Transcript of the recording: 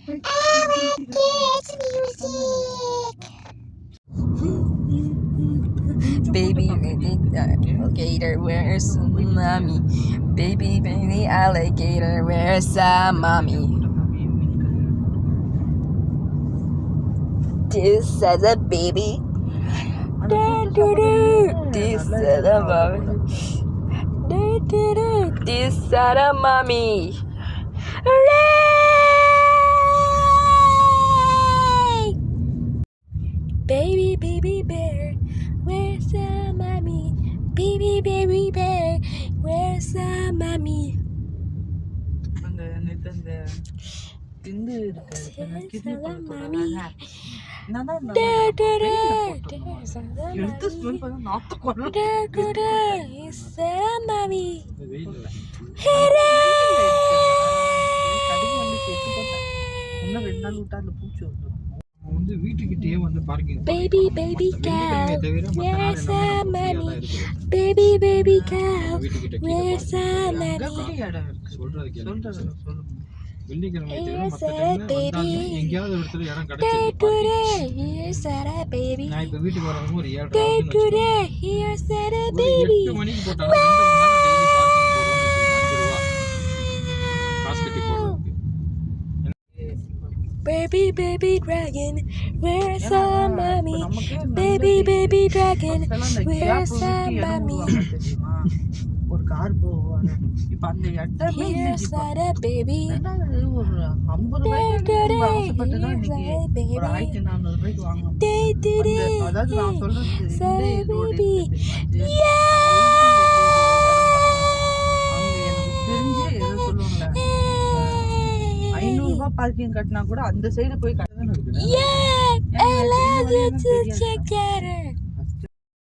Kids music. Baby alligator, where's mommy? Baby alligator, where's mommy? This is a baby. This is a mommy. This is a mommy. Hooray! Baby, baby bear, where's the mommy? Baby, baby bear, where's the mommy? அந்த நேத்து அந்த திண்டு எடுத்து smell பண்ண நாத்த கொள்ள mommy. இன்னும் 2 நாள் விட்டா அந்த பூச்சி வந்துடும். வந்து வீட்டுக்கிட்டே வந்து parking Baby, baby cow, where's the mommy? Baby, baby cow, where's the mommy? இடம் இருக்கு சொல்றது சொல்லு. வெள்ளிக்கிழமை எங்கேயாவது இடத்துல இடம் கிடைச்சிருக்கு. baby. நான் இப்ப வீட்டுக்கு வரவும் ஒரு 7 மணிக்கு போட்டாலும் 2 மணி நேரம் டெய்லி பார்க்கிங் போடுறோம். 5 ரூபா காசு கட்டி போடுறதுக்கு. Baby, baby dragon, where's the mommy? Baby, baby dragon, where's the mommy? ஒரு கார் போவாங்க. இப்ப அந்த இடமே Here's the baby. ஒரு 50 ரூபாய்க்கு ஆசைப்பட்டுதான் இன்னைக்கு ஒரு 1400 ரூபாய்க்கு வாங்கணும். அதாவது நான் சொல்றது இந்த ரோடு அங்க எனக்கு தெரிஞ்சு ஏதோ சொல்லுவாங்கல்ல 500 ரூபாய் பார்க்கிங் கட்டினா கூட அந்த சைடு போய் கட்டதான் இருக்குது. Yeah, I love you to together.